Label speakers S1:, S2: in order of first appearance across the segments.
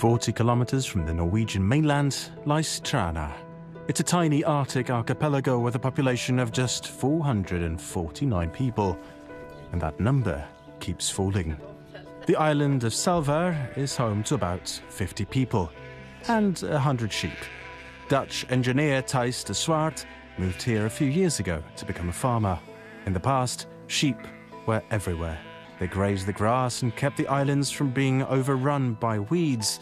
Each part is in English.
S1: 40 kilometers from the Norwegian mainland lies Trena. It's a tiny Arctic archipelago with a population of just 449 people, and that number keeps falling. The island of Svalbard is home to about 50 people and 100 sheep. Dutch engineer Thijs de Swart moved here a few years ago to become a farmer. In the past, sheep were everywhere. They grazed the grass and kept the islands from being overrun by weeds.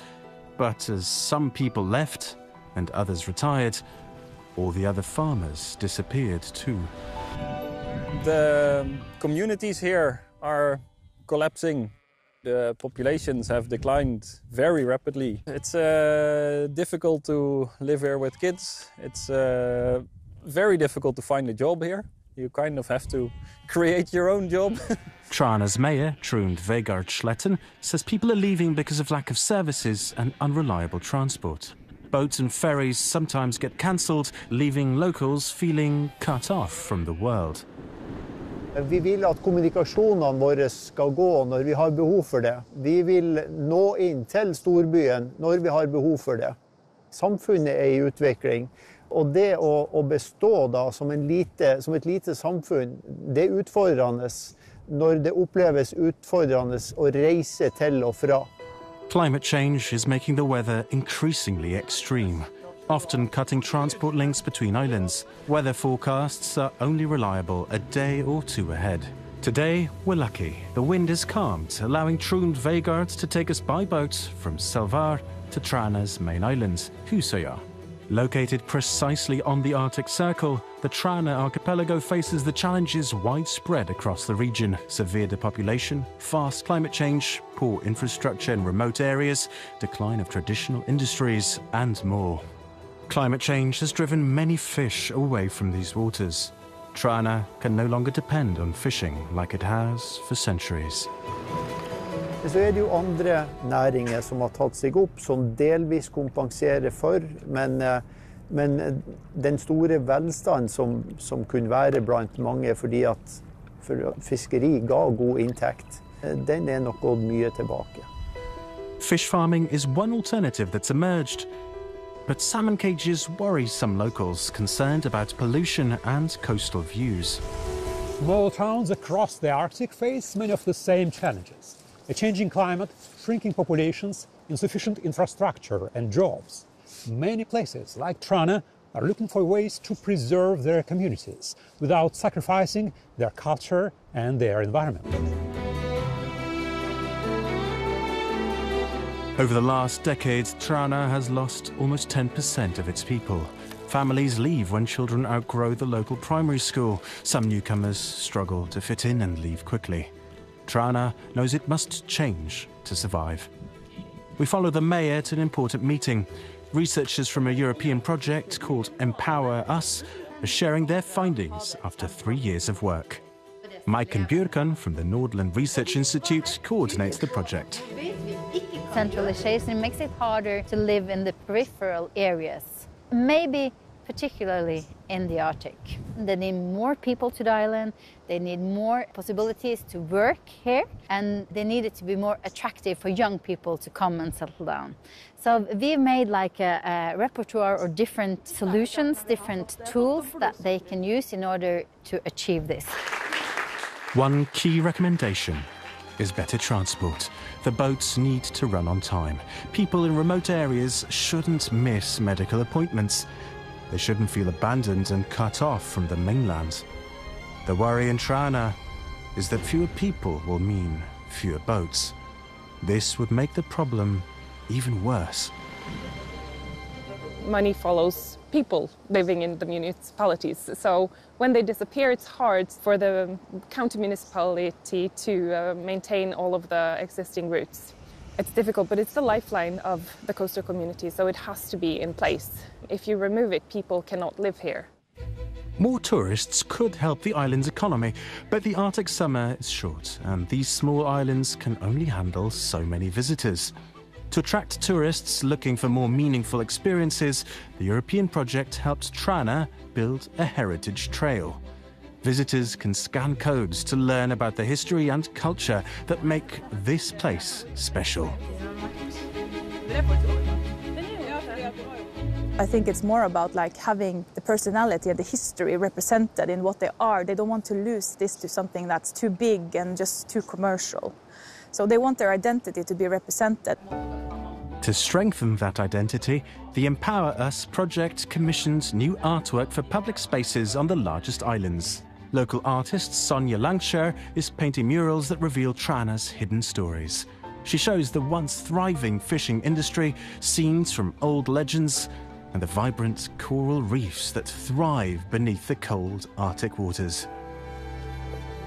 S1: But as some people left and others retired, all the other farmers disappeared too.
S2: The communities here are collapsing. The populations have declined very rapidly. It's difficult to live here with kids. It's very difficult to find a job here. You kind of have to create your own job.
S1: Trena's mayor, Trond Vegard Sletten, says people are leaving because of lack of services and unreliable transport. Boats and ferries sometimes get cancelled, leaving locals feeling cut off from the world.
S3: Vi vil at kommunikasjonene våre skal gå når vi har behov for det. Vi vil nå inn til storbyen når vi har behov for det. Samfunnet er i utvikling, og det å bestå da som et lite samfunn, det er utfordrende når det oppleves utfordrende å reise til og fra.
S1: Climate change is making the weather increasingly extreme, often cutting transport links between islands. Weather forecasts are only reliable a day or two ahead. Today, we're lucky. The wind is calmed, allowing Trond Vegard to take us by boat from Svalbard to Trena's main island, Husøya. Located precisely on the Arctic Circle, the Trena archipelago faces the challenges widespread across the region: severe depopulation, fast climate change, poor infrastructure in remote areas, decline of traditional industries, and more. Climate change has driven many fish away from these waters. Trena can no longer depend on fishing like it has for centuries.
S3: Så er det jo andre næringer som har tatt seg opp, som delvis kompenserer for, men den store velstand som kunne være blant mange fordi at fiskeri ga god inntekt, den er nok gått mye tilbake.
S1: Fish farming is one alternative that's emerged, but salmon cages worry some locals concerned about pollution and coastal views.
S4: Small towns across the Arctic face many of the same challenges. A changing climate, shrinking populations, insufficient infrastructure and jobs. Many places, like Trena, are looking for ways to preserve their communities without sacrificing their culture and their environment.
S1: Over the last decade, Trena has lost almost 10% of its people. Families leave when children outgrow the local primary school. Some newcomers struggle to fit in and leave quickly. Trena knows it must change to survive. We follow the mayor to an important meeting. Researchers from a European project called Empower Us are sharing their findings after 3 years of work. Maiken Bjørkan from the Nordland Research Institute coordinates the project.
S5: Centralization makes it harder to live in the peripheral areas, maybe particularly in the Arctic. They need more people to the island, they need more possibilities to work here, and they need it to be more attractive for young people to come and settle down. So we've made like a repertoire of different solutions, different tools that they can use in order to achieve this.
S1: One key recommendation is better transport. The boats need to run on time. People in remote areas shouldn't miss medical appointments. They shouldn't feel abandoned and cut off from the mainland. The worry in Trena is that fewer people will mean fewer boats. This would make the problem even worse.
S6: Money follows people living in the municipalities. So when they disappear, it's hard for the county municipality to maintain all of the existing routes. It's difficult, but it's the lifeline of the coastal community, so it has to be in place. If you remove it, people cannot live here.
S1: More tourists could help the island's economy, but the Arctic summer is short, and these small islands can only handle so many visitors. To attract tourists looking for more meaningful experiences, the European project helped Trena build a heritage trail. Visitors can scan codes to learn about the history and culture that make this place special.
S7: I think it's more about like having the personality and the history represented in what they are. They don't want to lose this to something that's too big and just too commercial. So they want their identity to be represented.
S1: To strengthen that identity, the Empower Us project commissioned new artwork for public spaces on the largest islands. Local artist Sonja Langskär is painting murals that reveal Trena's hidden stories. She shows the once thriving fishing industry, scenes from old legends, and the vibrant coral reefs that thrive beneath the cold Arctic waters.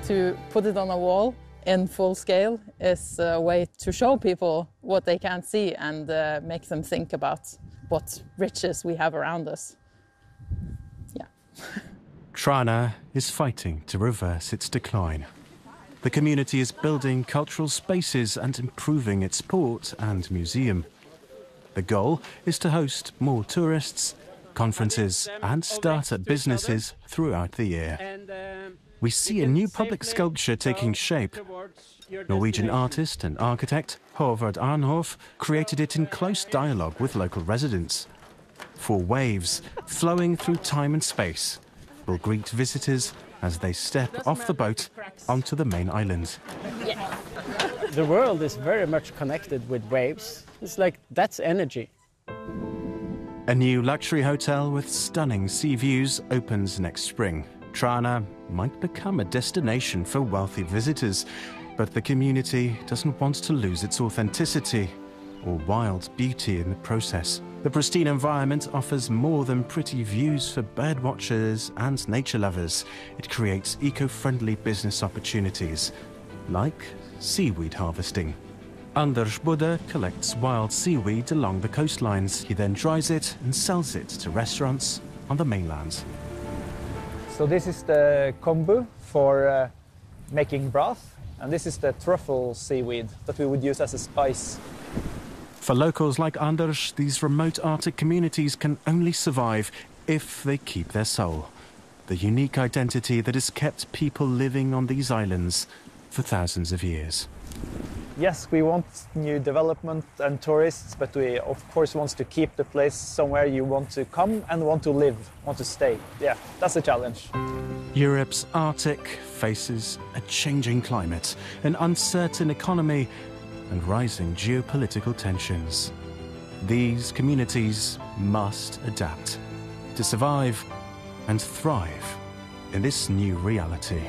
S8: To put it on a wall in full scale is a way to show people what they can't see and make them think about what riches we have around us. Yeah.
S1: Trena is fighting to reverse its decline. The community is building cultural spaces and improving its port and museum. The goal is to host more tourists, conferences and start-up businesses throughout the year. We see a new public sculpture taking shape. Norwegian artist and architect Håvard Arnhoff created it in close dialogue with local residents. 4 waves, flowing through time and space, will greet visitors as they step off the boat onto the main island.
S9: The world is very much connected with waves. It's like that's energy.
S1: A new luxury hotel with stunning sea views opens next spring. Trena might become a destination for wealthy visitors, but the community doesn't want to lose its authenticity or wild beauty in the process. The pristine environment offers more than pretty views for birdwatchers and nature lovers. It creates eco-friendly business opportunities, like seaweed harvesting. Anders Budde collects wild seaweed along the coastlines. He then dries it and sells it to restaurants on the mainland.
S10: So this is the kombu for making broth, and this is the truffle seaweed that we would use as a spice.
S1: For locals like Anders, these remote Arctic communities can only survive if they keep their soul. The unique identity that has kept people living on these islands for thousands of years.
S10: Yes, we want new development and tourists, but we of course want to keep the place somewhere you want to come and want to live, want to stay. Yeah, that's a challenge.
S1: Europe's Arctic faces a changing climate, an uncertain economy, and rising geopolitical tensions. These communities must adapt to survive and thrive in this new reality.